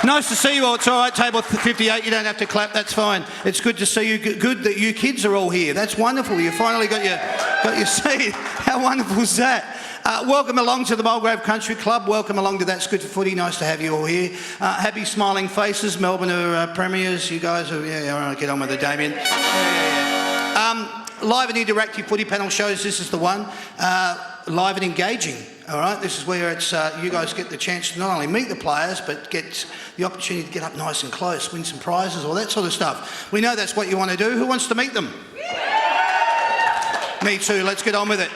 Nice to see you all. It's all right, table 58. You don't have to clap. That's fine. It's good to see you. Good that you kids are all here. That's wonderful. You finally got your seat. How wonderful is that? Welcome along to the Mulgrave Country Club. Welcome along to That's Good for Footy. Nice to have you all here. Happy smiling faces. Melbourne are premiers. You guys are, all right, get on with it, Damien. Live and interactive footy panel shows. This is the one. Live and engaging. All right, this is where it's you guys get the chance to not only meet the players, but get the opportunity to get up nice and close, win some prizes, all that sort of stuff. We know that's what you want to do. Who wants to meet them? Me too. Let's get on with it.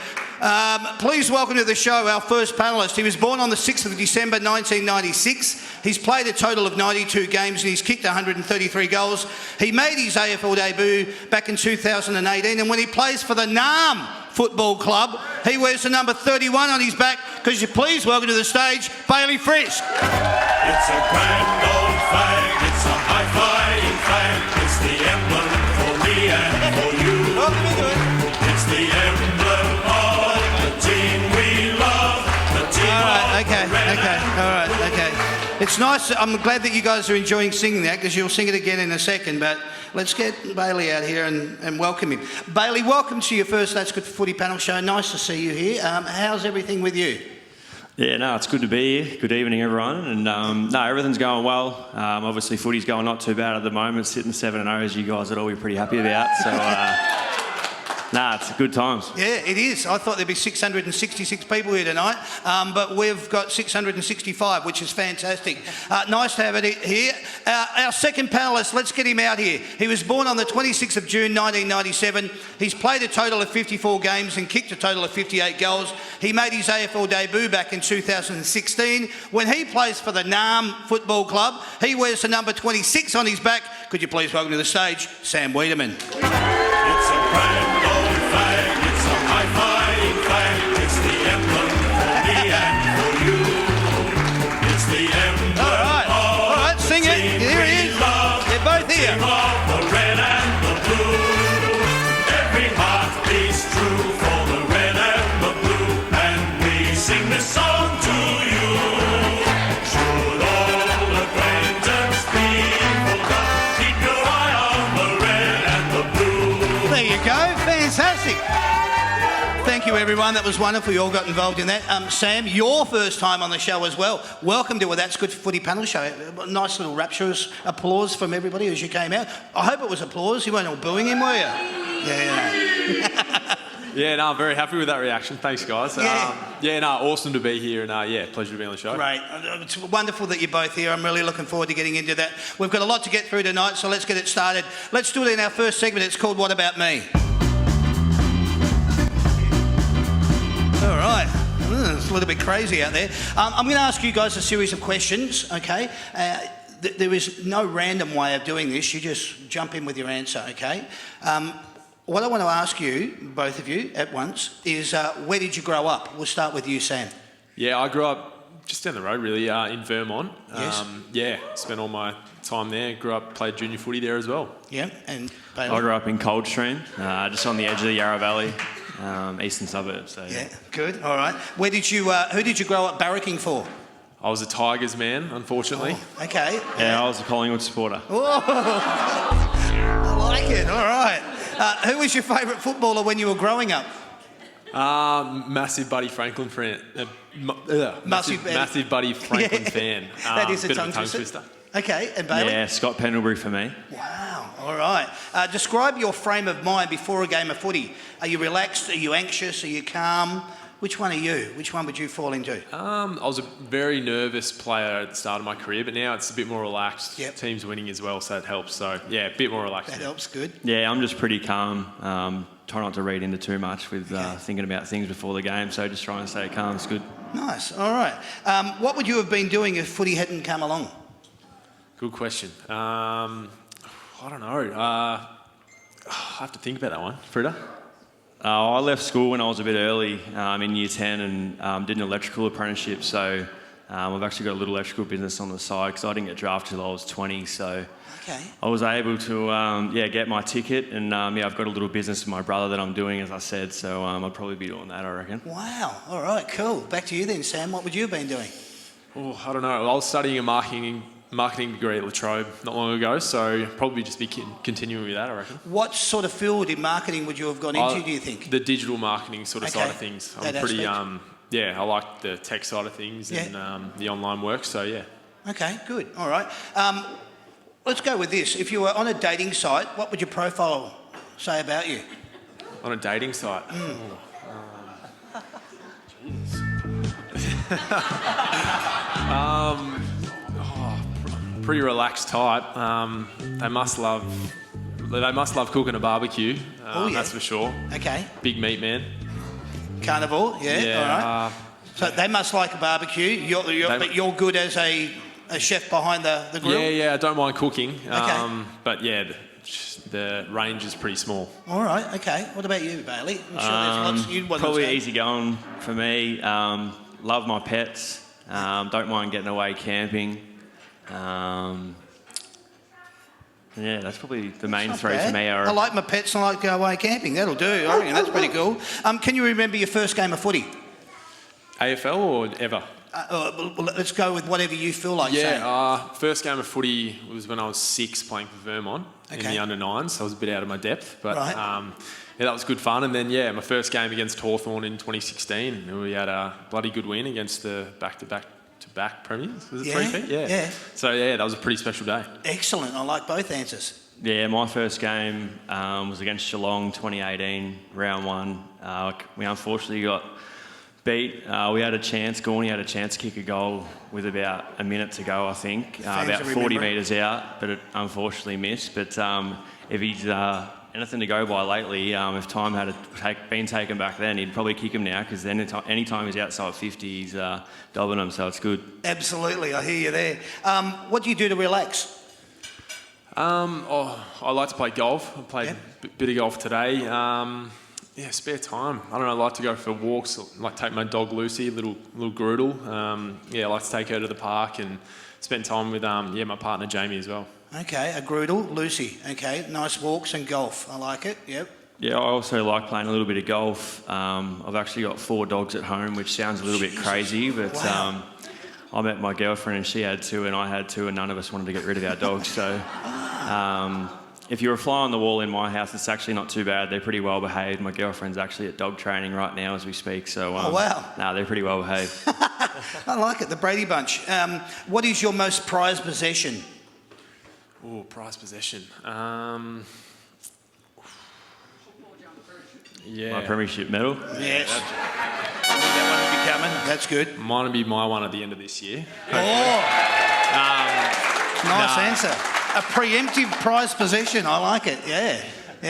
Please welcome to the show our first panellist. He was born on the 6th of December 1996. He's played a total of 92 games and he's kicked 133 goals. He made his AFL debut back in 2018, and when he plays for the Narm Football Club, he wears the number 31 on his back. Could you please welcome to the stage, Bailey Frisch. It's a grand old flag, it's a high-flying flag, it's the emblem for me and for you. Welcome into it. It's the emblem of the team we love, the team Okay. It's nice. I'm glad that you guys are enjoying singing that, because you'll sing it again in a second, but let's get Bailey out here and welcome him. Bailey, welcome to your first That's Good for Footy panel show. Nice to see you here. How's everything with you? Yeah, no, it's good to be here. Good evening, everyone. And no, everything's going well. Obviously, footy's going not too bad at the moment. Sitting 7-0, as you guys would all be pretty happy about. So, it's good times. Yeah, it is. I thought there'd be 666 people here tonight, but we've got 665, which is fantastic. Nice to have it here. Our second panellist, let's get him out here. He was born on the 26th of June 1997. He's played a total of 54 games and kicked a total of 58 goals. He made his AFL debut back in 2016. When he plays for the Narm Football Club, he wears the number 26 on his back. Could you please welcome to the stage, Sam Wiedemann. It's a grand old flag, it's a high-flying flag, it's the emblem for me and for you. It's the emblem All right, sing it. Here he is. They're both here. of the red and the blue. Every heart beats true for the red and the blue, and we sing this song to you. Should old acquaintance be forgot, keep your eye on the red and the blue. There you go. Fantastic. Thank you, everyone. That was wonderful. You all got involved in that. Sam, your first time on the show as well. Welcome to a That's Good for Footy panel show. Nice little rapturous applause from everybody as you came out. I hope it was applause. You weren't all booing him, were you? Yeah. Yeah, no, I'm very happy with that reaction. Thanks, guys. Awesome to be here, and pleasure to be on the show. Great. It's wonderful that you're both here. I'm really looking forward to getting into that. We've got a lot to get through tonight, so let's get it started. Let's do it in our first segment. It's called What About Me? All right. It's a little bit crazy out there. I'm going to ask you guys a series of questions, okay? There is no random way of doing this. You just jump in with your answer, okay? What I want to ask you, both of you, at once, is where did you grow up? We'll start with you, Sam. Yeah, I grew up just down the road, really, in Vermont. Yes. Spent all my time there. Grew up, played junior footy there as well. Yeah, and Bailey? I grew up in Coldstream, just on the edge of the Yarra Valley, eastern suburbs. So, Yeah, good. All right. Who did you grow up barracking for? I was a Tigers man, unfortunately. Oh, okay. Yeah, I was a Collingwood supporter. Oh, I like it. All right. Who was your favourite footballer when you were growing up? Massive Buddy Franklin fan. Massive Buddy Franklin fan. That is a bit tongue of a twister. Okay, and Bailey? Yeah, Scott Pendlebury for me. Wow, all right. Describe your frame of mind before a game of footy. Are you relaxed? Are you anxious? Are you calm? Which one are you? Which one would you fall into? I was a very nervous player at the start of my career, but now it's a bit more relaxed. Yep. Team's winning as well, so that helps. So, yeah, a bit more relaxed. That helps, good. Yeah, I'm just pretty calm. Try not to read into too much with thinking about things before the game, so just trying to stay calm is good. Nice, all right. What would you have been doing if footy hadn't come along? Good question. I don't know. I have to think about that one. Frida? I left school when I was a bit early in year 10 and did an electrical apprenticeship, so I've actually got a little electrical business on the side because I didn't get drafted till I was 20, so Okay. I was able to get my ticket, and I've got a little business with my brother that I'm doing, as I said, so I'd probably be doing that, I reckon. Wow, all right, cool. Back to you then, Sam. What would you have been doing? Oh, I don't know. I was studying a marketing marketing degree at La Trobe not long ago, so probably just be continuing with that, I reckon. What sort of field in marketing would you have gone into, do you think? The digital marketing sort of side of things. I'm That pretty, aspect. I like the tech side of things and the online work, so yeah. Okay, good. All right. Let's go with this. If you were on a dating site, what would your profile say about you? On a dating site? Pretty relaxed type. They must love cooking a barbecue. That's for sure. Okay. Big meat man. Carnivore, yeah. All right. So they must like a barbecue. But you're good as a chef behind the grill? Yeah, I don't mind cooking. Okay. But yeah, the range is pretty small. All right, okay. What about you, Bailey? I'm sure there's lots you'd want to Probably say. easy going for me. Love my pets. Don't mind getting away camping. Yeah, that's probably the main Not three bad. for me. I like my pets and I like to go away camping. That'll do. I reckon that's pretty cool. Can you remember your first game of footy? AFL or ever? Let's go with whatever you feel like saying. First game of footy was when I was 6 playing for Vermont in the under-9s, so I was a bit out of my depth. But Right. that was good fun. And then, my first game against Hawthorn in 2016, and we had a bloody good win against the back-to-back premiers. Was it 3-peat? Yeah. So, that was a pretty special day. Excellent. I like both answers. Yeah, my first game was against Geelong 2018, round 1. We unfortunately got beat. We had a chance, Gorney had a chance to kick a goal with about a minute to go, I think. About 40 metres out, but it unfortunately missed. But if he's anything to go by lately, if time had been taken back then, he'd probably kick him now, because then any time he's outside 50, he's dobbing him, so it's good. Absolutely, I hear you there. What do you do to relax? I like to play golf. I played a bit of golf today. Spare time. I don't know, I like to go for walks, like take my dog Lucy, little Groodle. I like to take her to the park and spend time with my partner Jamie as well. Okay, a Groodle, Lucy. Okay, nice walks and golf. I like it, yep. Yeah, I also like playing a little bit of golf. I've actually got 4 dogs at home, which sounds a little bit crazy, but Wow. I met my girlfriend and she had 2 and I had 2 and none of us wanted to get rid of our dogs. So if you're a fly on the wall in my house, it's actually not too bad. They're pretty well behaved. My girlfriend's actually at dog training right now as we speak. So wow. No, they're pretty well behaved. I like it, the Brady Bunch. What is your most prized possession? Oh, prized possession. My premiership medal. Yes. That one will be coming. That's good. Mine will be my one at the end of this year. Nice answer. A preemptive prized possession. I like it. Yeah,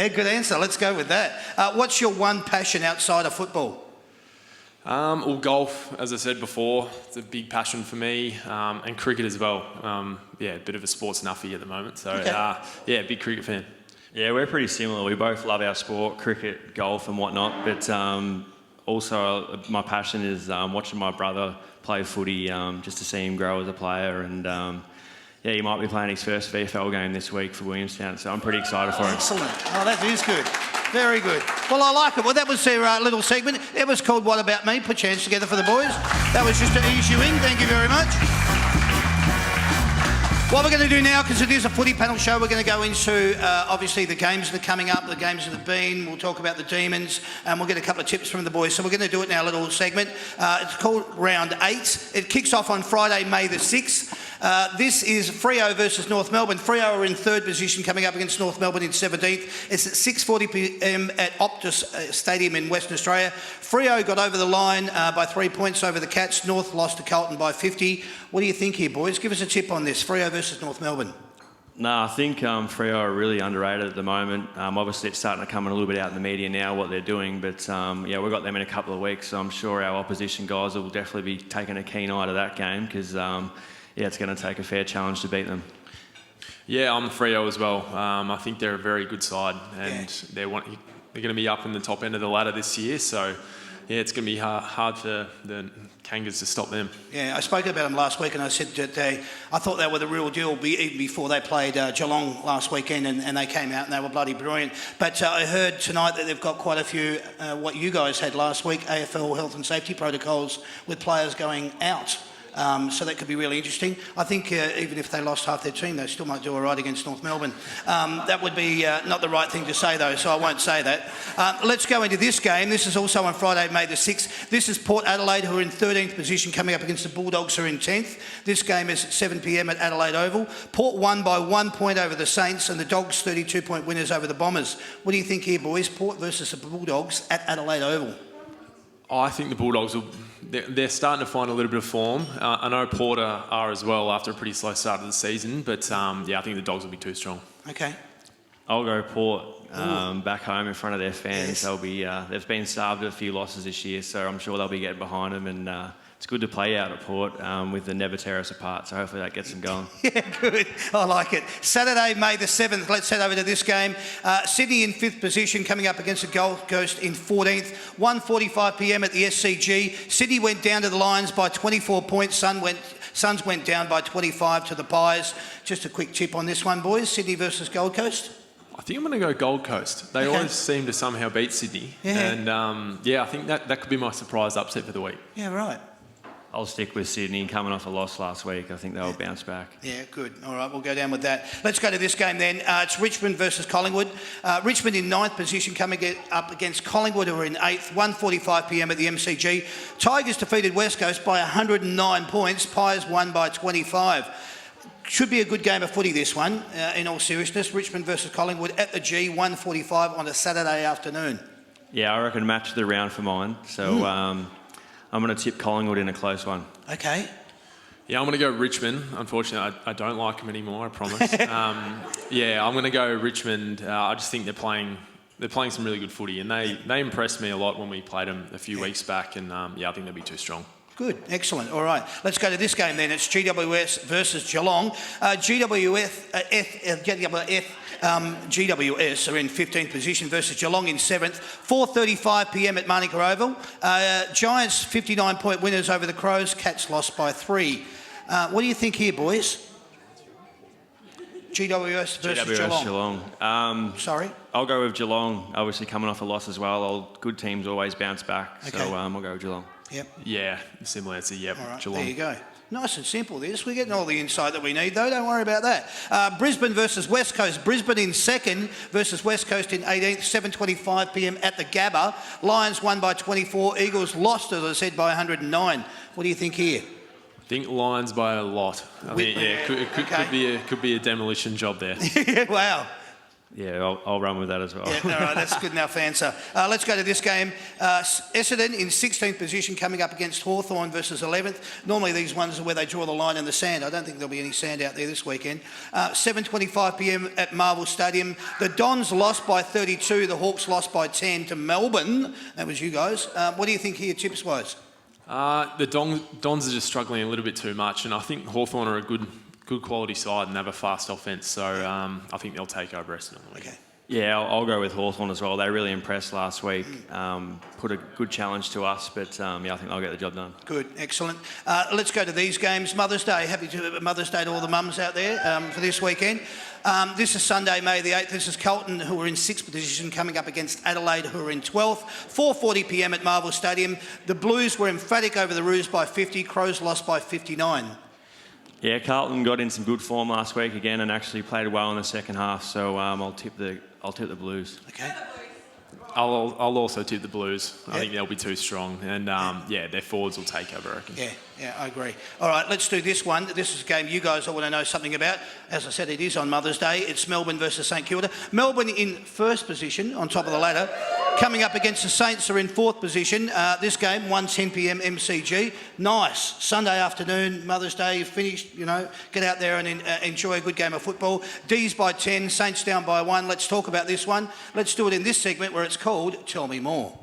good answer. Let's go with that. What's your one passion outside of football? Golf, as I said before, it's a big passion for me, and cricket as well. A bit of a sports nuffy at the moment. So, big cricket fan. Yeah, we're pretty similar. We both love our sport, cricket, golf and whatnot, but also my passion is watching my brother play footy, just to see him grow as a player, and he might be playing his first VFL game this week for Williamstown, so I'm pretty excited for him. Excellent. Oh, that is good. Very good. Well, I like it. Well, that was their little segment. It was called What About Me? Put your hands together for the boys. That was just to ease you in. Thank you very much. What we're going to do now, because it is a footy panel show, we're going to go into, obviously, the games that are coming up, the games that have been. We'll talk about the Demons, and we'll get a couple of tips from the boys. So we're going to do it in our little segment. It's called Round 8. It kicks off on Friday, May the 6th. This is Freo versus North Melbourne. Freo are in 3rd position, coming up against North Melbourne in 17th. It's at 6:40 p.m. at Optus Stadium in Western Australia. Freo got over the line by 3 points over the Cats. North lost to Carlton by 50. What do you think here, boys? Give us a tip on this. Freo versus North Melbourne. No, I think Freo are really underrated at the moment. Obviously, it's starting to come in a little bit out in the media now, what they're doing. But, we've got them in a couple of weeks, so I'm sure our opposition guys will definitely be taking a keen eye to that game because, it's going to take a fair challenge to beat them. Yeah, I'm Freo as well. I think they're a very good side, and they're going to be up in the top end of the ladder this year. So, it's going to be hard for the Kangas to stop them. Yeah, I spoke about them last week, and I said that I thought they were the real deal even before they played Geelong last weekend, and they came out and they were bloody brilliant. But I heard tonight that they've got quite a few, what you guys had last week, AFL health and safety protocols with players going out. So that could be really interesting. I think even if they lost half their team, they still might do all right against North Melbourne. That would be not the right thing to say, though, so I won't say that. Let's go into this game. This is also on Friday, May the 6th. This is Port Adelaide, who are in 13th position, coming up against the Bulldogs, who are in 10th. This game is at 7 p.m. at Adelaide Oval. Port won by 1 point over the Saints, and the Dogs 32-point winners over the Bombers. What do you think here, boys? Port versus the Bulldogs at Adelaide Oval. I think the Bulldogs they're starting to find a little bit of form. I know Port are as well after a pretty slow start of the season, but I think the Dogs will be too strong. Okay. I'll go Port back home in front of their fans. Yes. They'll be they've been starved of a few losses this year, so I'm sure they'll be getting behind them. And it's good to play out at Port with the never tear us apart. So hopefully that gets them going. Yeah, good. I like it. Saturday, May the 7th. Let's head over to this game. Sydney in 5th position, coming up against the Gold Coast in 14th. 1:45 p.m. at the SCG. Sydney went down to the Lions by 24 points. Suns went down by 25 to the Pies. Just a quick tip on this one, boys. Sydney versus Gold Coast. I think I'm going to go Gold Coast. They always seem to somehow beat Sydney. Yeah. And I think that could be my surprise upset for the week. Yeah, right. I'll stick with Sydney, coming off a loss last week. I think they'll bounce back. Yeah, good. All right, we'll go down with that. Let's go to this game then. It's Richmond versus Collingwood. Richmond in 9th position, coming up against Collingwood, who are in 8th. 1:45 p.m. at the MCG. Tigers defeated West Coast by 109 points. Pies won by 25. Should be a good game of footy, this one, in all seriousness. Richmond versus Collingwood at the G, 1:45 on a Saturday afternoon. Yeah, I reckon match of the round for mine. So I'm going to tip Collingwood in a close one. Okay. Yeah, I'm going to go Richmond. Unfortunately, I don't like them anymore, I promise. I'm going to go Richmond. I just think they're playing some really good footy, and they impressed me a lot when we played them a few weeks back, and I think they'll be too strong. Good, excellent. All right, let's go to this game then. It's GWS versus Geelong. GWS are in 15th position versus Geelong in 7th. 4:35 p.m. at Manuka Oval. Giants 59-point winners over the Crows. Cats lost by 3. What do you think here, boys? GWS versus Geelong. Sorry? I'll go with Geelong, obviously coming off a loss as well. Good teams always bounce back, so I'll go with Geelong. Yep. Yeah, similar answer. Yep, All right, Geelong. there you go. Nice and simple, this. We're getting all the insight that we need, though. Don't worry about that. Brisbane versus West Coast. Brisbane in 2nd versus West Coast in 18th. 7:25 p.m. at the Gabba. Lions won by 24. Eagles lost, as I said, by 109. What do you think here? I think Lions by a lot. I think, it could be a demolition job there. Yeah, wow. Yeah, I'll run with that as well. Yeah, all right, that's a good enough answer. Let's go to this game. Essendon in 16th position, coming up against Hawthorn versus 11th. Normally these ones are where they draw the line in the sand. I don't think there'll be any sand out there this weekend. 7:25 p.m. at Marvel Stadium. The Dons lost by 32. The Hawks lost by 10 to Melbourne. That was you guys. What do you think here, tips-wise? The Dons are just struggling a little bit too much, and I think Hawthorn are a good quality side and have a fast offence, so I think they'll take over Essendon. Okay. Yeah, I'll go with Hawthorn as well. They really impressed last week, put a good challenge to us, but I think they'll get the job done. Good, excellent. Let's go to these games. Mother's Day. Happy Mother's Day to all the mums out there for this weekend. This is Sunday, May the 8th. This is Carlton, who are in 6th position, coming up against Adelaide, who are in 12th. 4:40 p.m. at Marvel Stadium. The Blues were emphatic over the Roos by 50. Crows lost by 59. Yeah, Carlton got in some good form last week again and actually played well in the second half. So I'll tip the Blues. Okay. I'll also tip the Blues. I think they'll be too strong, and their forwards will take over, I reckon. Yeah, I agree. All right, let's do this one. This is a game you guys all want to know something about. As I said, it is on Mother's Day. It's Melbourne versus St Kilda. Melbourne in 1st position, on top of the ladder. Coming up against the Saints, are in 4th position. This game, 1:10 p.m. MCG. Nice. Sunday afternoon, Mother's Day, you've finished, get out there and enjoy a good game of football. D's by 10, Saints down by 1. Let's talk about this one. Let's do it in this segment where it's called Tell Me More.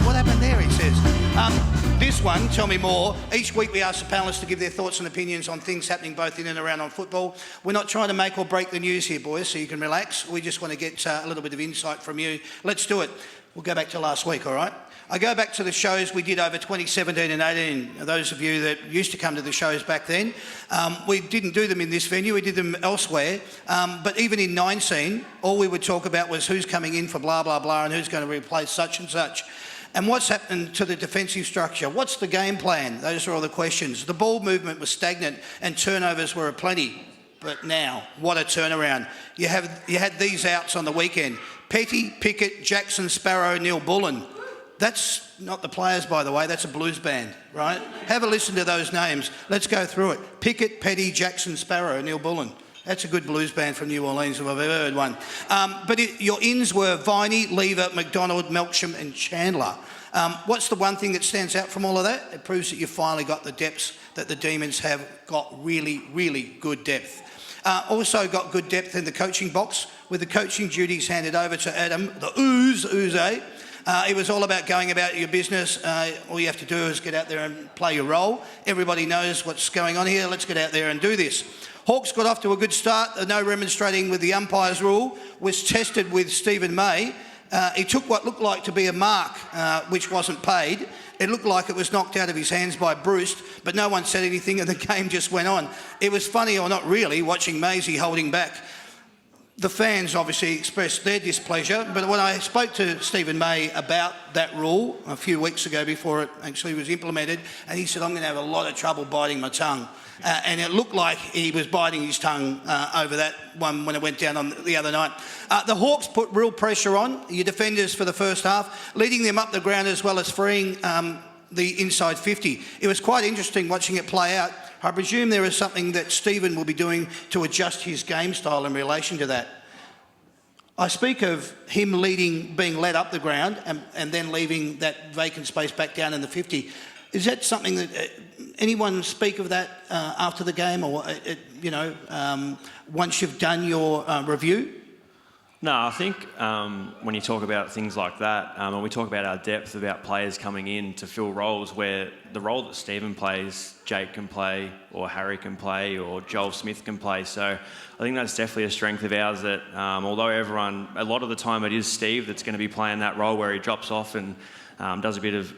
What happened there, he says. This one, Tell Me More. Each week we ask the panellists to give their thoughts and opinions on things happening both in and around on football. We're not trying to make or break the news here, boys, so you can relax. We just want to get a little bit of insight from you. Let's do it. We'll go back to last week, all right? I go back to the shows we did over 2017 and 18. Those of you that used to come to the shows back then, we didn't do them in this venue, we did them elsewhere. But even in 19, all we would talk about was who's coming in for blah, blah, blah and who's going to replace such and such. And what's happened to the defensive structure? What's the game plan? Those are all the questions. The ball movement was stagnant and turnovers were aplenty. But now, what a turnaround. You had these outs on the weekend. Petty, Pickett, Jackson, Sparrow, Neil Bullen. That's not the players, by the way. That's a blues band, right? Have a listen to those names. Let's go through it. Pickett, Petty, Jackson, Sparrow, Neil Bullen. That's a good blues band from New Orleans if I've ever heard one. Your ins were Viney, Lever, McDonald, Melksham and Chandler. What's the one thing that stands out from all of that? It proves that you've finally got the depths that the Demons have got really, really good depth. Also got good depth in the coaching box with the coaching duties handed over to Adam, the ooze. It was all about going about your business. All you have to do is get out there and play your role. Everybody knows what's going on here. Let's get out there and do this. Hawks got off to a good start. The no remonstrating with the umpires rule was tested with Stephen May. He took what looked like to be a mark, which wasn't paid. It looked like it was knocked out of his hands by Bruce, but no one said anything and the game just went on. It was funny, or not really, watching Maisie holding back. The fans obviously expressed their displeasure, but when I spoke to Stephen May about that rule a few weeks ago before it actually was implemented, and he said, I'm going to have a lot of trouble biting my tongue. And it looked like he was biting his tongue over that one when it went down on the other night. The Hawks put real pressure on your defenders for the first half, leading them up the ground as well as freeing the inside 50. It was quite interesting watching it play out. I presume there is something that Stephen will be doing to adjust his game style in relation to that. I speak of him being led up the ground and then leaving that vacant space back down in the 50. Is that something that anyone speak of that after the game, or once you've done your review? No, I think when you talk about things like that, when we talk about our depth, about players coming in to fill roles where the role that Stephen plays, Jake can play, or Harry can play, or Joel Smith can play. So I think that's definitely a strength of ours that although a lot of the time it is Steve that's going to be playing that role where he drops off and does a bit of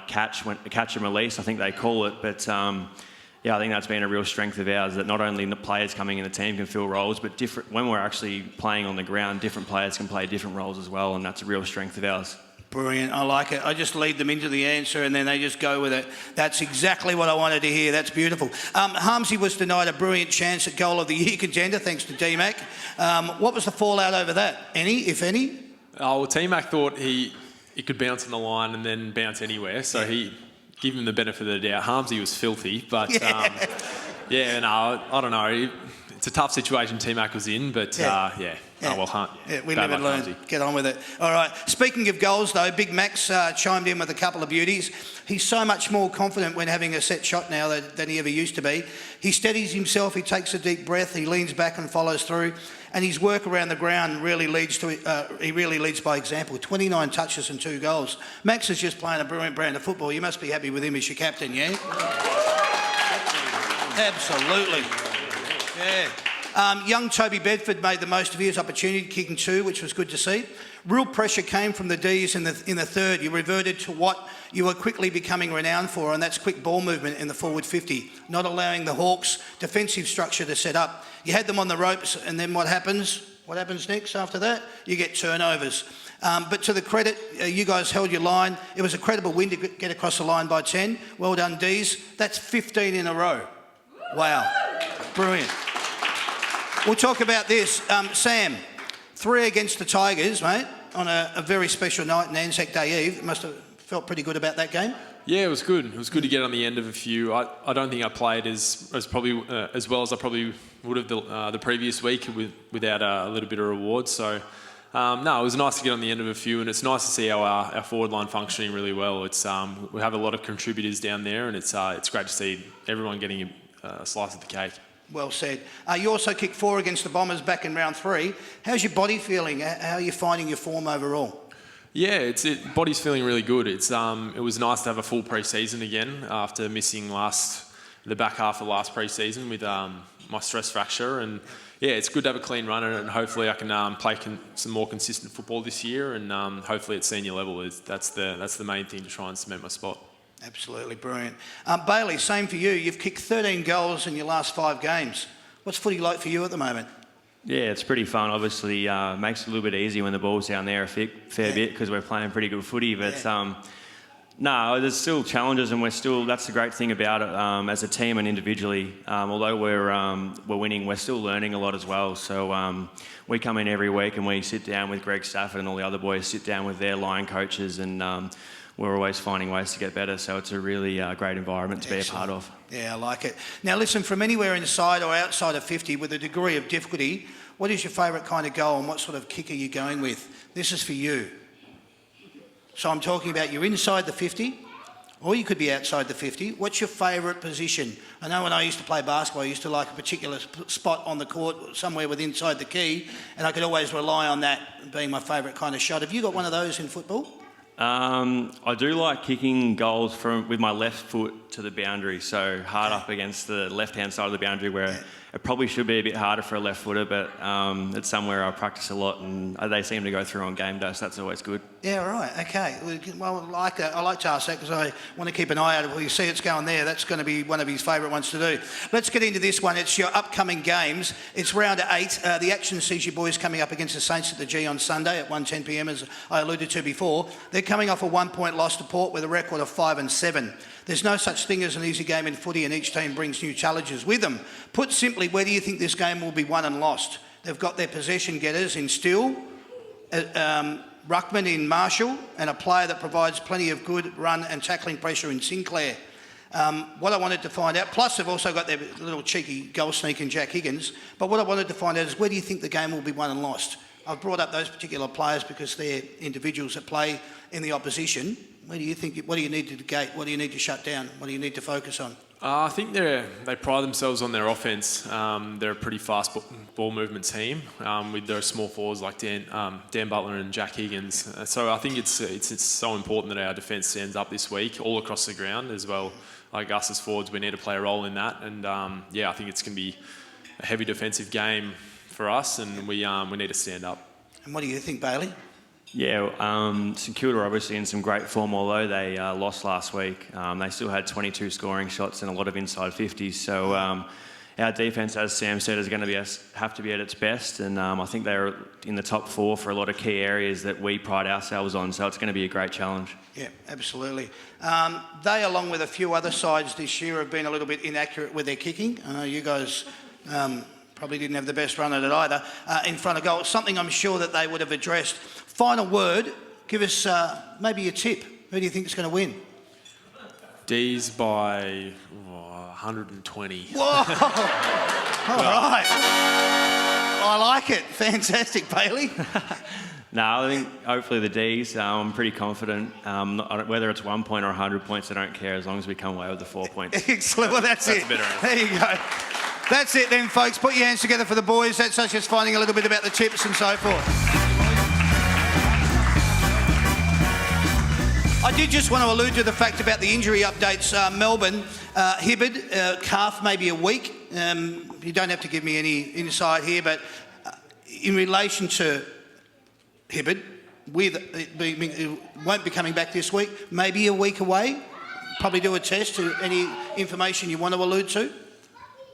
catch and release, I think they call it. But I think that's been a real strength of ours, that not only the players coming in the team can fill roles, but when we're actually playing on the ground, different players can play different roles as well, and that's a real strength of ours. Brilliant, I like it. I just lead them into the answer and then they just go with it. That's exactly what I wanted to hear. That's beautiful. Harmsy was denied a brilliant chance at goal of the year contender thanks to D-Mac. What was the fallout over that? Any, if any? Oh, well, T-Mac thought he could bounce on the line and then bounce anywhere, so he give him the benefit of the doubt. Harmsy was filthy, but I don't know. It's a tough situation T-Mac was in, but we live and learn. Get on with it. All right. Speaking of goals, though, Big Max chimed in with a couple of beauties. He's so much more confident when having a set shot now than he ever used to be. He steadies himself. He takes a deep breath. He leans back and follows through. And his work around the ground really leads by example. 29 touches and 2 goals. Max is just playing a brilliant brand of football. You must be happy with him as your captain, yeah? Absolutely. Yeah. Young Toby Bedford made the most of his opportunity, kicking 2, which was good to see. Real pressure came from the D's in the third. You reverted to what you were quickly becoming renowned for, and that's quick ball movement in the forward 50, not allowing the Hawks' defensive structure to set up. You had them on the ropes, and then what happens? What happens next after that? You get turnovers. But to the credit, you guys held your line. It was a credible win to get across the line by 10. Well done, D's. That's 15 in a row. Wow. Brilliant. We'll talk about this. Sam, 3 against the Tigers, mate, on a very special night in Anzac Day Eve. Must have felt pretty good about that game. Yeah, it was good. It was good to get on the end of a few. I don't think I played as well as I probably would have the previous week without a little bit of reward. So, it was nice to get on the end of a few, and it's nice to see our forward line functioning really well. It's we have a lot of contributors down there, and it's great to see everyone getting a slice of the cake. Well said. You also kicked 4 against the Bombers back in round 3. How's your body feeling? How are you finding your form overall? Yeah, body's feeling really good. It was nice to have a full pre-season again after missing the back half of last pre-season with my stress fracture, and yeah, it's good to have a clean run, and hopefully I can play some more consistent football this year, and hopefully at senior level that's the main thing to try and cement my spot. Absolutely brilliant. Bailey, same for you. You've kicked 13 goals in your last 5 games. What's footy like for you at the moment? Yeah, it's pretty fun. Obviously, makes it a little bit easier when the ball's down there a fair bit because we're playing pretty good footy. But no, there's still challenges, and that's the great thing about it as a team and individually. Although we're winning, we're still learning a lot as well. So we come in every week and we sit down with Greg Stafford and all the other boys sit down with their line coaches, and we're always finding ways to get better. So it's a really great environment to be a part of. Yeah, I like it. Now listen, from anywhere inside or outside of 50 with a degree of difficulty, what is your favourite kind of goal and what sort of kick are you going with? This is for you. So I'm talking about you're inside the 50, or you could be outside the 50. What's your favourite position? I know when I used to play basketball, I used to like a particular spot on the court, somewhere with inside the key, and I could always rely on that being my favourite kind of shot. Have you got one of those in football? I do like kicking goals with my left foot to the boundary, so hard up against the left-hand side of the boundary where it probably should be a bit harder for a left footer, but it's somewhere I practice a lot and they seem to go through on game day, so that's always good. Yeah, right, okay. Well, I like to ask that because I want to keep an eye out. Well, you see it's going there, that's going to be one of his favourite ones to do. Let's get into this one. It's your upcoming games. It's round 8. The action sees you boys coming up against the Saints at the G on Sunday at 1:10pm, as I alluded to before. They're coming off a 1-point loss to Port with a record of 5-7. There's no such thing as an easy game in footy, and each team brings new challenges with them. Put simply, where do you think this game will be won and lost? They've got their possession getters in Steele, Ruckman in Marshall, and a player that provides plenty of good run and tackling pressure in Sinclair. What I wanted to find out, plus they've also got their little cheeky goal sneak in Jack Higgins, but what I wanted to find out is where do you think the game will be won and lost? I've brought up those particular players because they're individuals that play in the opposition. Where do you think? What do you need to negate? What do you need to shut down? What do you need to focus on? I think they pride themselves on their offence. They're a pretty fast ball movement team with their small forwards like Dan Butler and Jack Higgins. So I think it's so important that our defence stands up this week all across the ground as well. Like us as forwards, we need to play a role in that. And I think it's going to be a heavy defensive game for us, and we need to stand up. And what do you think, Bailey? Yeah, St Kilda are obviously in some great form, although they lost last week. They still had 22 scoring shots and a lot of inside 50s. So our defence, as Sam said, is going to have to be at its best. And I think they're in the top 4 for a lot of key areas that we pride ourselves on. So it's going to be a great challenge. Yeah, absolutely. They, along with a few other sides this year, have been a little bit inaccurate with their kicking. You guys... probably didn't have the best run at it either, in front of goal. Something I'm sure that they would have addressed. Final word, give us maybe a tip. Who do you think is going to win? D's by 120. Whoa! All right. I like it. Fantastic, Bailey. No, I think hopefully the D's. I'm pretty confident. Whether it's 1 point or 100 points, I don't care as long as we come away with the 4 points. Excellent. Well, that's it. There you go. That's it then, folks. Put your hands together for the boys. That's us just finding a little bit about the tips and so forth. I did just want to allude to the fact about the injury updates. Melbourne, Hibberd, calf maybe a week. You don't have to give me any insight here, but in relation to Hibberd, it won't be coming back this week, maybe a week away. Probably do a test. To any information you want to allude to?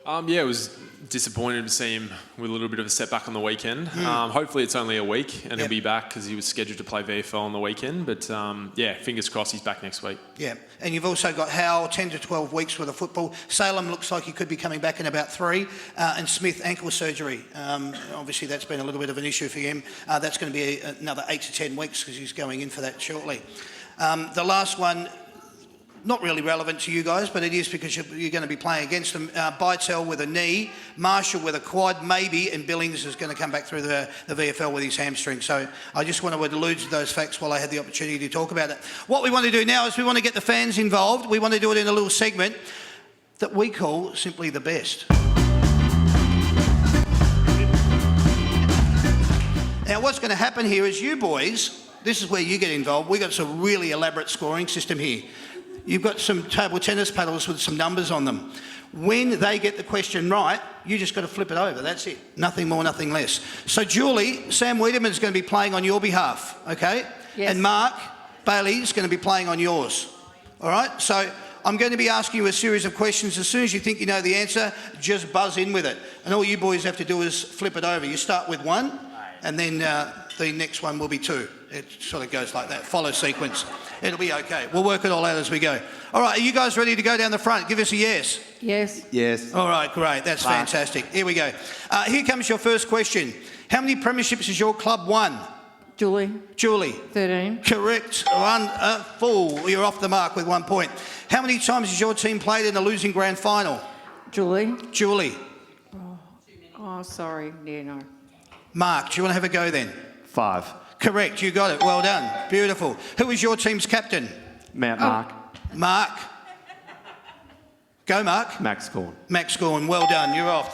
It was disappointed to see him with a little bit of a setback on the weekend. Hopefully it's only a week and he'll be back because he was scheduled to play VFL on the weekend. But fingers crossed he's back next week. Yeah, and you've also got Howell, 10 to 12 weeks worth of football. Salem looks like he could be coming back in about 3. And Smith, ankle surgery. Obviously that's been a little bit of an issue for him. That's going to be another 8 to 10 weeks because he's going in for that shortly. The last one, not really relevant to you guys, but it is because you're going to be playing against them. Bytel with a knee, Marshall with a quad, maybe, and Billings is going to come back through the VFL with his hamstring. So I just want to allude to those facts while I had the opportunity to talk about it. What we want to do now is we want to get the fans involved. We want to do it in a little segment that we call Simply the Best. Now what's going to happen here is you boys, this is where you get involved. We've got some really elaborate scoring system here. You've got some table tennis paddles with some numbers on them. When they get the question right, you just got to flip it over. That's it. Nothing more, nothing less. So, Julie, Sam Wiedemann is going to be playing on your behalf, okay? Yes. And Mark Bailey is going to be playing on yours. All right? So, I'm going to be asking you a series of questions. As soon as you think you know the answer, just buzz in with it. And all you boys have to do is flip it over. You start with 1, and then the next one will be 2. It sort of goes like that. Follow sequence. It'll be okay. We'll work it all out as we go. All right, are you guys ready to go down the front? Give us a yes. Yes. Yes. All right, great. That's fantastic. Here we go. Here comes your first question. How many premierships has your club won? Julie. Julie. 13. Correct. Full. You're off the mark with 1 point. How many times has your team played in a losing grand final? Julie. Julie. Oh, sorry. Yeah, no. Mark, do you want to have a go then? 5. Correct. You got it. Well done. Beautiful. Who is your team's captain? Mark. Mark. Go, Mark. Max Gorn. Max Gorn. Well done. You're off.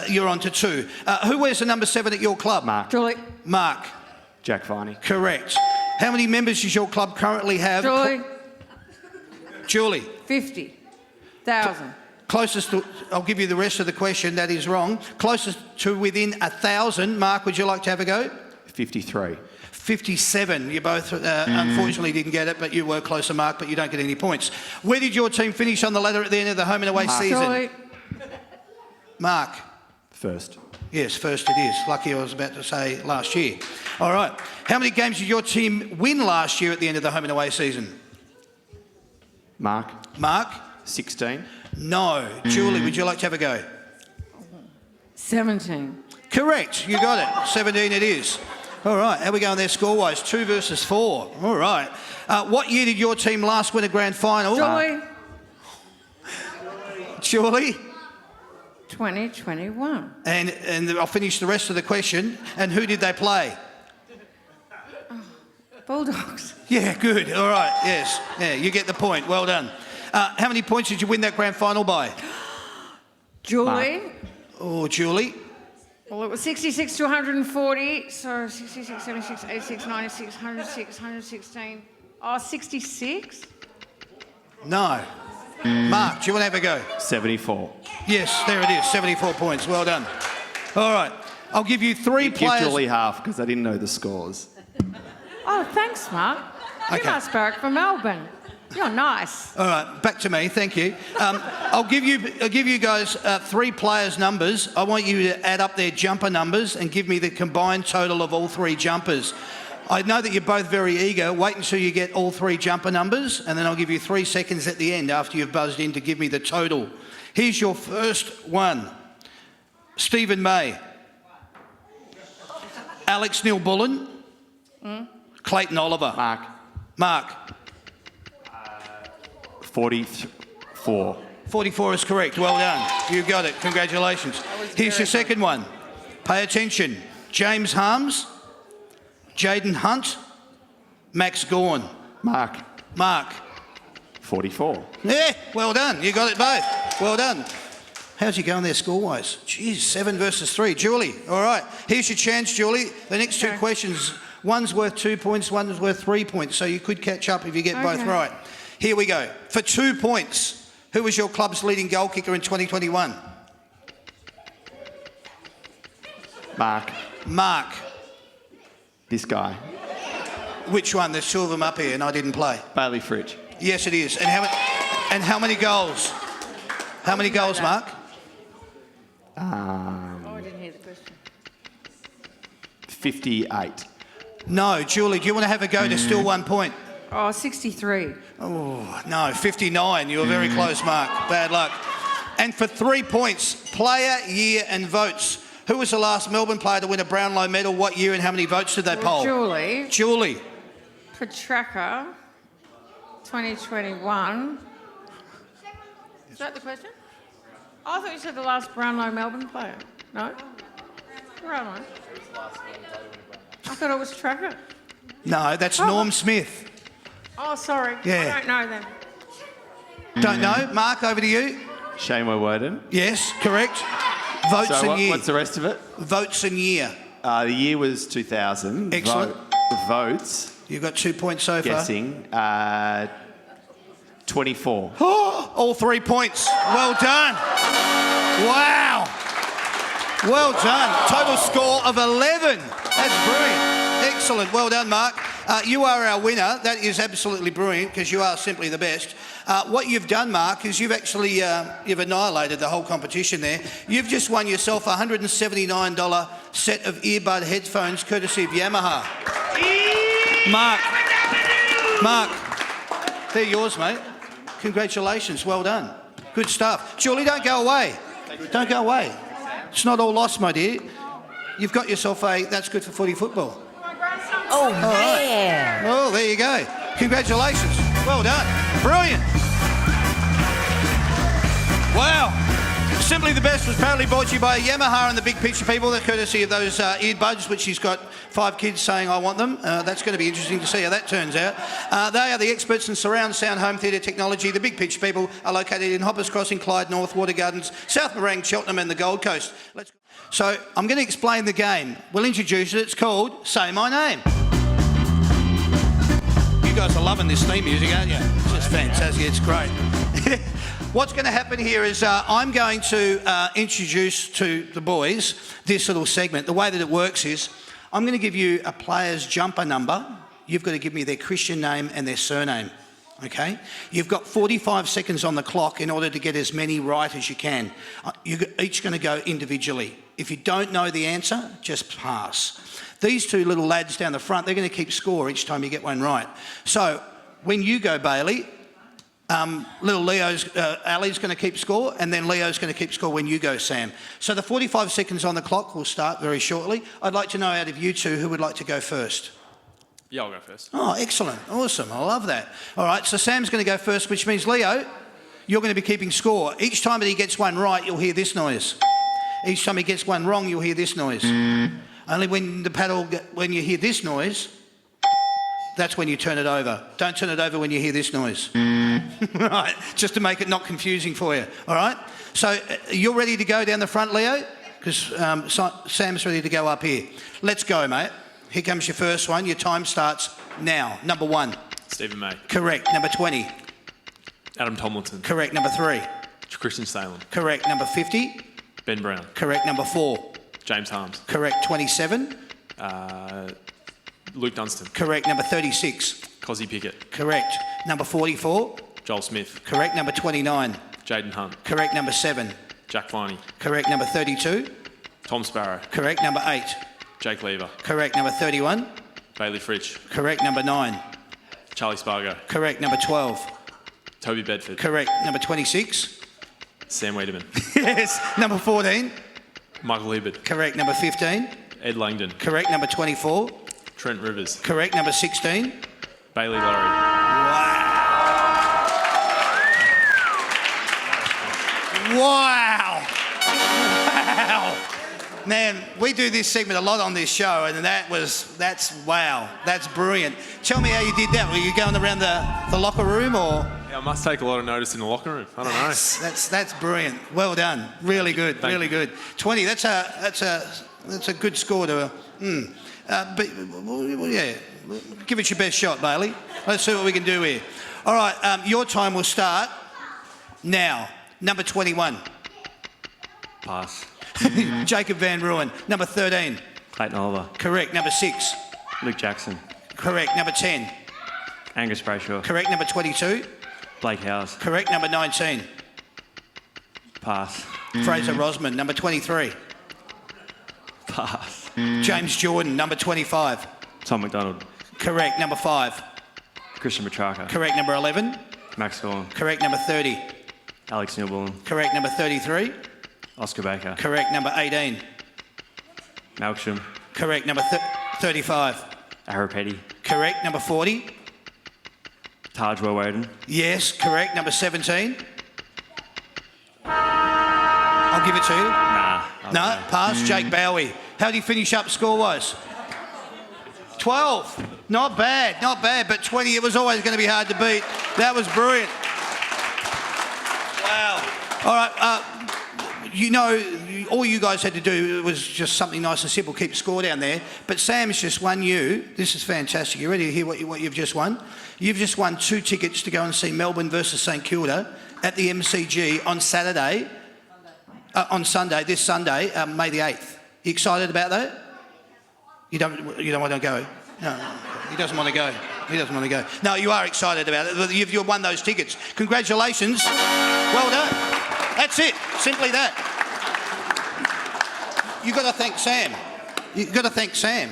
You're on to 2. Who wears the number 7 at your club? Mark. Julie. Mark. Jack Viney. Correct. How many members does your club currently have? Julie. Julie. 50,000. Closest to, I'll give you the rest of the question, that is wrong. Closest to within 1,000. Mark, would you like to have a go? 53. 57. You both unfortunately didn't get it, but you were closer, Mark, but you don't get any points. Where did your team finish on the ladder at the end of the home and away season? Julie. Mark. First. Yes, first it is. Lucky I was about to say last year. All right. How many games did your team win last year at the end of the home and away season? Mark. Mark? 16. No. Julie, would you like to have a go? 17. Correct. You got it. 17 it is. All right. How are we going there score-wise? 2 versus 4. All right. What year did your team last win a grand final? Julie. Julie? 2021. And I'll finish the rest of the question. And who did they play? Bulldogs. Yeah, good. All right. Yes. Yeah, you get the point. Well done. How many points did you win that grand final by? Julie. Oh, Julie. Well, it was 66 to 140. So 66, 76, 86, 96, 106, 116. Oh, 66? No. Mark, do you want to have a go? 74. Yes, there it is. 74 points. Well done. All right. I'll give you 3 Give players. Julie half because I didn't know the scores. Oh, thanks, Mark. You Okay. must barrack for Melbourne. You're nice. All right, back to me. Thank you. I'll give you guys 3 players' numbers. I want you to add up their jumper numbers and give me the combined total of all 3 jumpers. I know that you're both very eager. Wait until you get all 3 jumper numbers, and then I'll give you 3 seconds at the end after you've buzzed in to give me the total. Here's your first one. Stephen May. Alex Neil-Bullen. Clayton Oliver. Mark. Mark. 44. 44 is correct. Well done. You got it. Congratulations. Here's your second one. Pay attention. James Harms, Jaden Hunt, Max Gorn. Mark. Mark. 44. Yeah, well done. You got it both. Well done. How's you going there score-wise? Jeez, 7 versus 3. Julie, all right. Here's your chance, Julie. The next 2 questions, one's worth 2 points, one's worth 3 points, so you could catch up if you get both right. Here we go. For 2 points, who was your club's leading goal kicker in 2021? Mark. Mark. This guy. Which one? There's 2 of them up here and I didn't play. Bailey Fridge. Yes, it is. And how many goals? How many goals, Mark? Oh, I didn't hear the question. 58. No. Julie, do you want to have a go to still 1 point? Oh, 63. Oh, no, 59. You were very close, Mark. Bad luck. And for 3 points, player, year and votes. Who was the last Melbourne player to win a Brownlow medal? What year and how many votes did they poll? Julie. Julie. For Tracker, 2021. Is that the question? I thought you said the last Brownlow Melbourne player. No? Brownlow. I thought it was Tracker. No, that's Norm Smith. Oh, sorry. Yeah. I don't know then. Don't know. Mark, over to you. Shane Woden. Yes, correct. Votes So and year. what's the rest of it? Votes and year. The year was 2000. Excellent. Votes. You've got 2 points so far. Guessing. 24. All 3 points. Well done. Wow. Well done. Total score of 11. That's brilliant. Excellent. Well done, Mark. You are our winner. That is absolutely brilliant because you are simply the best. What you've done, Mark, is you've actually you've annihilated the whole competition there. You've just won yourself a $179 set of earbud headphones courtesy of Yamaha. Mark, they're yours, mate. Congratulations, well done. Good stuff. Julie, don't go away. Don't go away. It's not all lost, my dear. You've got yourself a That's Good for Footy football. Oh, yeah. Oh, there you go. Congratulations. Well done. Brilliant. Wow. Simply the Best was proudly brought to you by Yamaha and the Big Picture people, the courtesy of those earbuds, which he's got 5 kids saying, I want them. That's going to be interesting to see how that turns out. They are the experts in surround sound home theatre technology. The Big Picture people are located in Hoppers Crossing, Clyde North, Water Gardens, South Morang, Cheltenham and the Gold Coast. So I'm going to explain the game. We'll introduce it. It's called Say My Name. You guys are loving this theme music, aren't you? It's just fantastic. It's great. What's going to happen here is I'm going to introduce to the boys this little segment. The way that it works is I'm going to give you a player's jumper number. You've got to give me their Christian name and their surname, okay? You've got 45 seconds on the clock in order to get as many right as you can. You're each going to go individually. If you don't know the answer, just pass. These 2 little lads down the front, they're going to keep score each time you get one right. So when you go, Bailey, little Leo's, Ali's going to keep score, and then Leo's going to keep score when you go, Sam. So the 45 seconds on the clock will start very shortly. I'd like to know out of you 2 who would like to go first. Yeah, I'll go first. Oh, excellent. Awesome. I love that. All right, so Sam's going to go first, which means, Leo, you're going to be keeping score. Each time that he gets one right, you'll hear this noise. Each time he gets one wrong, you'll hear this noise. Only when you hear this noise, that's when you turn it over. Don't turn it over when you hear this noise. Right, just to make it not confusing for you. All right? So you're ready to go down the front, Leo? Because Sam's ready to go up here. Let's go, mate. Here comes your first one. Your time starts now. Number 1. Stephen May. Correct. Number 20. Adam Tomlinson. Correct. Number 3. Christian Salem. Correct. Number 50. Ben Brown. Correct. Number 4. James Harms. Correct. 27. Luke Dunstan. Correct. Number 36. Cozzy Pickett. Correct. Number 44. Joel Smith. Correct. Number 29. Jaden Hunt. Correct. Number 7. Jack Viney. Correct. Number 32. Tom Sparrow. Correct. Number 8. Jake Lever. Correct. Number 31. Bailey Fritsch. Correct. Number 9. Charlie Spargo. Correct. Number 12. Toby Bedford. Correct. Number 26. Sam Wiedemann. Yes. Number 14. Michael Hibbard. Correct. Number 15. Ed Langdon. Correct. Number 24. Trent Rivers. Correct. Number 16. Bailey Laurie. Wow. Wow. Man, we do this segment a lot on this show, and that's wow. That's brilliant. Tell me how you did that. Were you going around the locker room or? Yeah, I must take a lot of notice in the locker room. I don't know. That's brilliant. Well done. Really good. Really good. 20. That's a good score to. But yeah, give it your best shot, Bailey. Let's see what we can do here. All right, your time will start now. Number 21. Pass. Jacob Van Rooyen. Number 13. Clayton Oliver. Correct. Number 6. Luke Jackson. Correct. Number 10. Angus Brayshaw. Correct. Number 22. Blake Howes. Correct. Number 19. Pass. Fraser Rosman. Number 23. Pass. James Jordan. Number 25. Tom McDonald. Correct. Number 5. Christian Petrarca. Correct. Number 11. Max Gorn. Correct. Number 30. Alex Newborn. Correct. Number 33. Oscar Baker. Correct. Number 18. Malcolm. Correct. Number 35. Arapeti. Correct. Number 40. Taj Woden. Yes. Correct. Number 17. I'll give it to you. Nah. No. Pass. Jake Bowie. How do you finish up score-wise? 12. Not bad. Not bad. But 20, it was always going to be hard to beat. That was brilliant. Wow. All right. You know, all you guys had to do was just something nice and simple, keep score down there. But Sam's just won you. This is fantastic. You ready to hear what you've just won? You've just won 2 tickets to go and see Melbourne versus St Kilda at the MCG on Saturday. On Sunday, this Sunday, May the 8th. You excited about that? You don't want to go? No, he doesn't want to go. he doesn't want to go. No, you are excited about it. You've won those tickets. Congratulations. Well done. That's it. Simply that. You've got to thank Sam. You've got to thank Sam.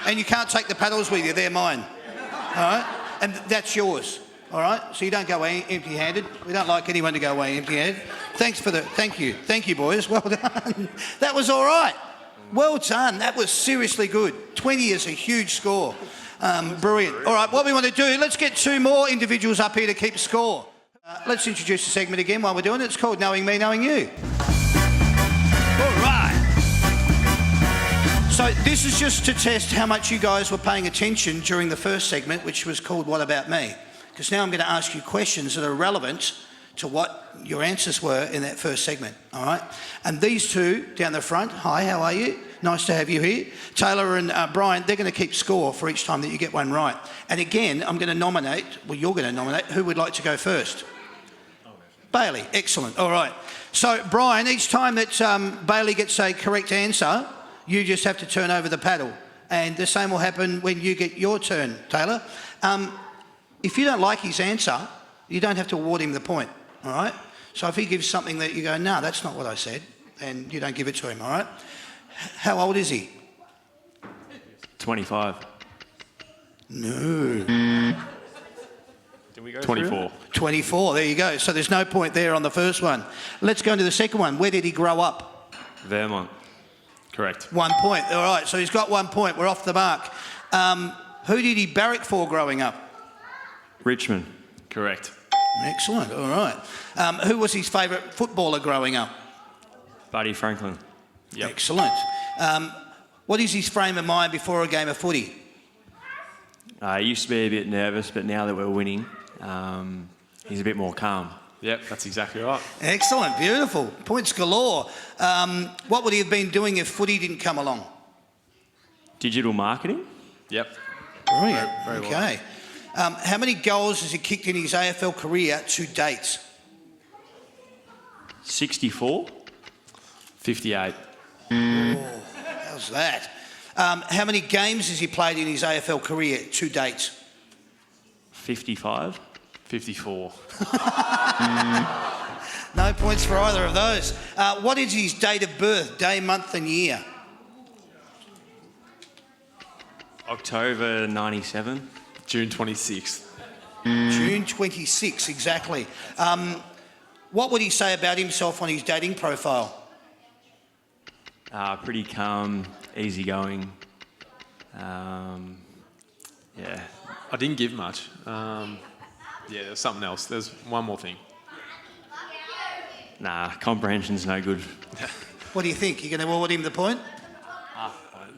And you can't take the paddles with you. They're mine. All right? And that's yours. All right? So you don't go away empty-handed. We don't like anyone to go away empty-handed. Thank you. Thank you, boys. Well done. That was all right. Well done. That was seriously good. 20 is a huge score. Brilliant. All right, what we want to do, let's get 2 more individuals up here to keep score. Let's introduce the segment again while we're doing it. It's called Knowing Me, Knowing You. All right. So this is just to test how much you guys were paying attention during the first segment, which was called What About Me? Because now I'm going to ask you questions that are relevant to what your answers were in that first segment, all right? And these two down the front, hi, how are you? Nice to have you here. Taylor and Brian, they're going to keep score for each time that you get one right. And again, I'm going to nominate, well, you're going to nominate, who would like to go first? Bailey, excellent, all right. So, Brian, each time that Bailey gets a correct answer, you just have to turn over the paddle. And the same will happen when you get your turn, Taylor. If you don't like his answer, you don't have to award him the point, all right? So if he gives something that you go, no, that's not what I said, then you don't give it to him, all right? How old is he? 25. No. Did we go 24. 24, there you go. So there's no point there on the first one. Let's go into the second one. Where did he grow up? Vermont. Correct. 1 point, all right. So he's got 1 point. We're off the mark. Who did he barrack for growing up? Richmond. Correct. Excellent, all right. Who was his favourite footballer growing up? Buddy Franklin. Yep. Excellent. What is his frame of mind before a game of footy? He used to be a bit nervous, but now that we're winning, he's a bit more calm. Yep, that's exactly right. Excellent, beautiful. Points galore. What would he have been doing if footy didn't come along? Digital marketing? Yep. Brilliant. Very well. Okay. How many goals has he kicked in his AFL career to date? 64? 58. How's that? How many games has he played in his AFL career to date? 55? 54. No points for either of those. What is his date of birth, day, month and year? October 97? June 26th. June 26, exactly. What would he say about himself on his dating profile? Pretty calm, easygoing. Yeah. I didn't give much. There's something else. There's one more thing. Nah, comprehension's no good. What do you think? You're going to award him the point?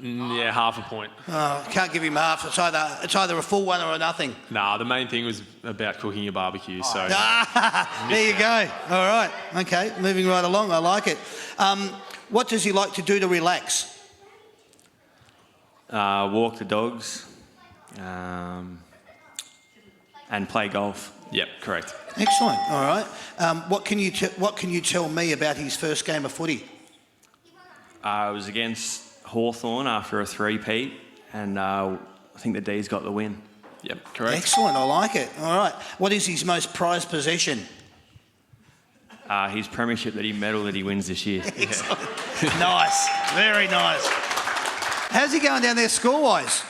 Yeah, half a point. Oh, can't give him half. It's either a full one or a nothing. Nah, the main thing was about cooking a barbecue, so... There you go. All right. Okay, moving right along. I like it. What does he like to do to relax? Walk the dogs and play golf. Yep, correct. Excellent. All right. What can you tell me about his first game of footy? It was against Hawthorn after a three-peat, and I think the D's got the win. Yep, correct. Excellent. I like it. All right. What is his most prized possession? His premiership medal that he wins this year. Excellent. Nice. Very nice. How's he going down there score-wise?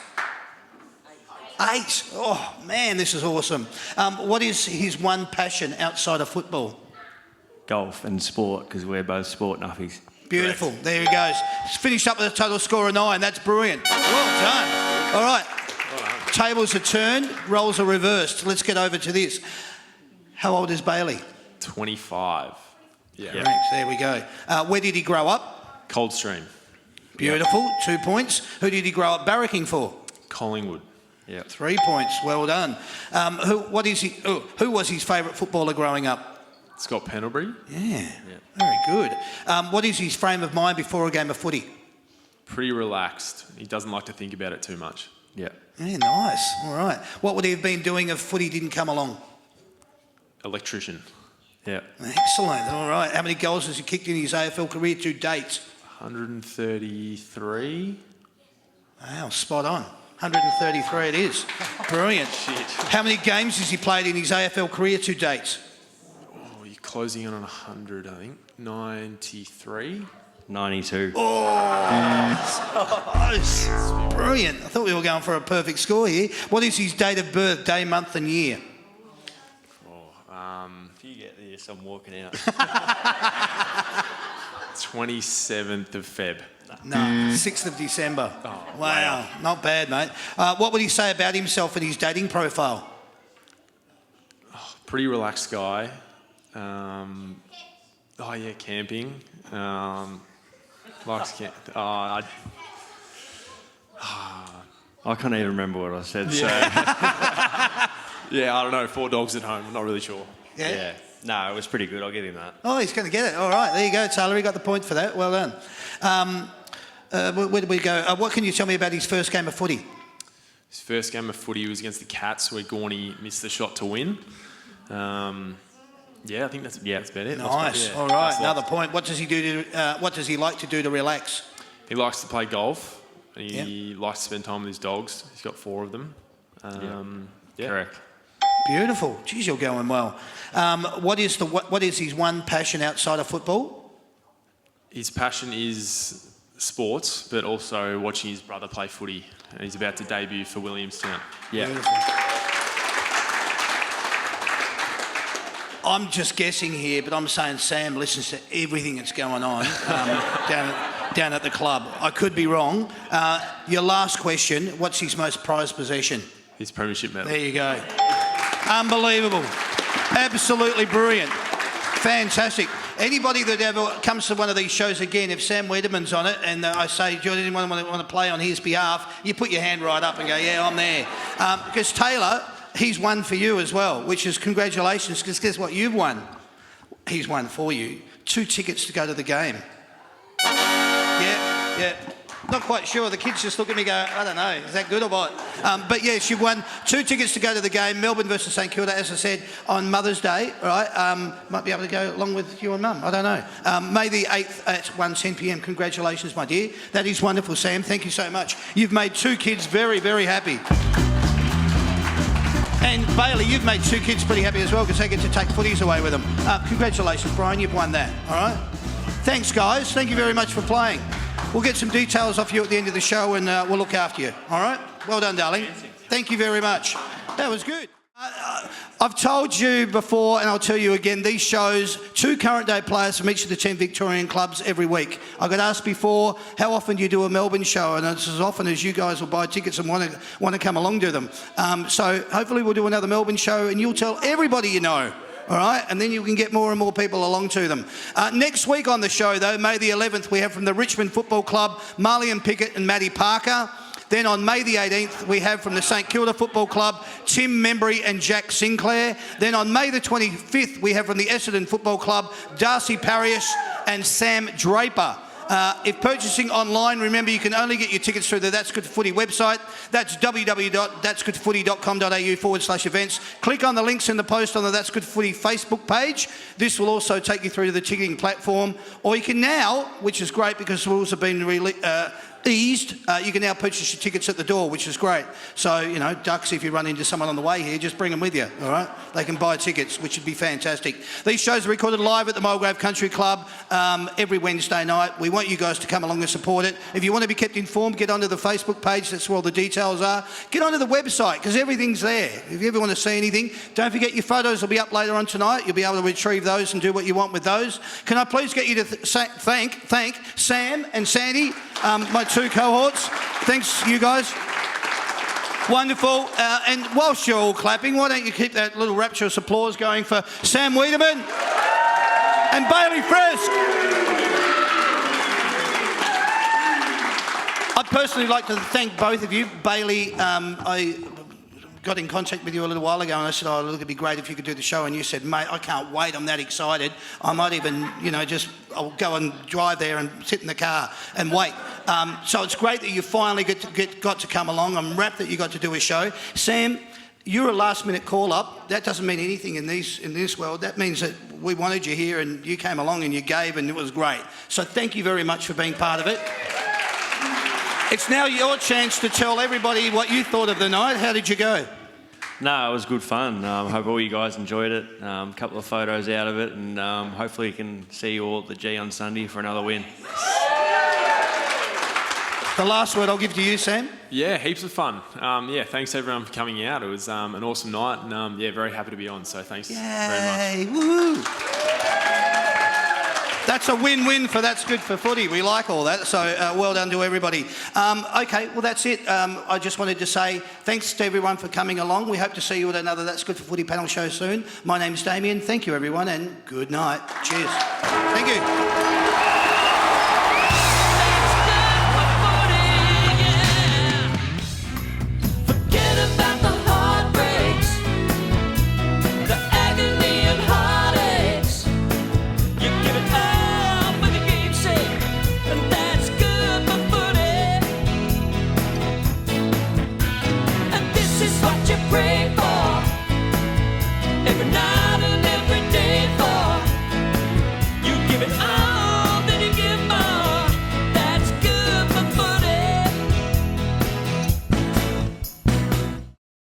8. Oh, man, this is awesome. What is his one passion outside of football? Golf and sport, because we're both sport nuffies. Beautiful. Correct. There he goes. He's finished up with a total score of 9. That's brilliant. Well done. All right. Tables are turned, roles are reversed. Let's get over to this. How old is Bailey? 25. Yeah. Correct. There we go. Where did he grow up? Coldstream. Beautiful. Yep. 2 points. Who did he grow up barracking for? Collingwood. Yeah. 3 points. Well done. Who was his favourite footballer growing up? Scott Pendlebury. Yeah. Very good. What is his frame of mind before a game of footy? Pretty relaxed. He doesn't like to think about it too much. Yeah. Yeah, nice. All right. What would he have been doing if footy didn't come along? Electrician. Yeah. Excellent. All right. How many goals has he kicked in his AFL career to date? 133. Wow, spot on. 133 it is. Brilliant. How many games has he played in his AFL career to date? Oh, you're closing in on 100, I think. 93. 92. Close. Brilliant. I thought we were going for a perfect score here. What is his date of birth, day, month and year? If you get this, I'm walking out. 27th of Feb. No, 6th of December. Oh, wow. Not bad, mate. What would he say about himself and his dating profile? Pretty relaxed guy. Camping. Likes camp. I can't even remember what I said. Yeah, I don't know. 4 dogs at home. I'm not really sure. Yeah. No, it was pretty good. I'll give him that. Oh, he's going to get it. All right, there you go, Taylor. He got the point for that. Well done. Where did we go? What can you tell me about his first game of footy? His first game of footy was against the Cats, where Gorney missed the shot to win. I think that's about it. Nice. All right, another point. What does he do to? What does he like to do to relax? He likes to play golf. And he likes to spend time with his dogs. He's got 4 of them. Correct. Beautiful. Geez, you're going well. What is his one passion outside of football? His passion is sports, but also watching his brother play footy. And he's about to debut for Williamstown. Yeah. Beautiful. I'm just guessing here, but I'm saying Sam listens to everything that's going on down at the club. I could be wrong. Your last question, what's his most prized possession? His premiership medal. There you go. Unbelievable. Absolutely brilliant. Fantastic. Anybody that ever comes to one of these shows again, if Sam Wiedemann's on it and I say, do anyone want to play on his behalf, you put your hand right up and go, yeah, I'm there. Because Taylor, he's won for you as well, which is congratulations, because guess what you've won? He's won for you. 2 tickets to go to the game. Yeah. Not quite sure. The kids just look at me and go, I don't know, is that good or what? But yes, you've won 2 tickets to go to the game, Melbourne versus St Kilda, as I said, on Mother's Day, all right? Might be able to go along with you and Mum, I don't know. May the 8th at 1:10 p.m. Congratulations, my dear. That is wonderful, Sam. Thank you so much. You've made 2 kids very, very happy. And Bailey, you've made 2 kids pretty happy as well because they get to take footies away with them. Congratulations, Brian, you've won that, all right? Thanks, guys. Thank you very much for playing. We'll get some details off you at the end of the show and we'll look after you, all right? Well done, darling. Thank you very much. That was good. I've told you before and I'll tell you again, these shows, 2 current day players from each of the 10 Victorian clubs every week. I got asked before, how often do you do a Melbourne show? And it's as often as you guys will buy tickets and want to come along to them. So hopefully we'll do another Melbourne show and you'll tell everybody you know. All right, and then you can get more and more people along to them. Next week on the show, though, May the 11th, we have from the Richmond Football Club, Marlian Pickett and Maddie Parker. Then on May the 18th, we have from the St Kilda Football Club, Tim Membry and Jack Sinclair. Then on May the 25th, we have from the Essendon Football Club, Darcy Parish and Sam Draper. If purchasing online, remember you can only get your tickets through the That's Good Footy website. That's www.that'sgoodfooty.com.au/events. Click on the links in the post on the That's Good Footy Facebook page. This will also take you through to the ticketing platform. Or you can now, which is great because the rules have been eased, you can now purchase your tickets at the door, which is great. So, you know, ducks, if you run into someone on the way here, just bring them with you, all right? They can buy tickets, which would be fantastic. These shows are recorded live at the Mulgrave Country Club every Wednesday night. We want you guys to come along and support it. If you want to be kept informed, get onto the Facebook page. That's where all the details are. Get onto the website, because everything's there. If you ever want to see anything, don't forget your photos will be up later on tonight. You'll be able to retrieve those and do what you want with those. Can I please get you to thank Sam and Sandy, my 2 cohorts. Thanks, you guys. Wonderful. And whilst you're all clapping, why don't you keep that little rapturous applause going for Sam Wiedemann and Bailey Fresk. I'd personally like to thank both of you. Bailey, I got in contact with you a little while ago and I said, oh, look, it'd be great if you could do the show. And you said, mate, I can't wait. I'm that excited. I might even, I'll go and drive there and sit in the car and wait. So it's great that you finally got to come along. I'm rapt that you got to do a show. Sam, you're a last-minute call-up. That doesn't mean anything in this world. That means that we wanted you here and you came along and you gave and it was great. So thank you very much for being part of it. It's now your chance to tell everybody what you thought of the night. How did you go? No, it was good fun. Hope all you guys enjoyed it. A couple of photos out of it, and hopefully you can see you all at the G on Sunday for another win. The last word I'll give to you, Sam. Yeah, heaps of fun. Yeah, thanks everyone for coming out. It was an awesome night, and yeah, very happy to be on. So thanks very much. Woo! That's a win-win for That's Good for Footy. We like all that, so well done to everybody. Okay, well, that's it. I just wanted to say thanks to everyone for coming along. We hope to see you at another That's Good for Footy panel show soon. My name's Damien. Thank you, everyone, and good night. Cheers. Thank you.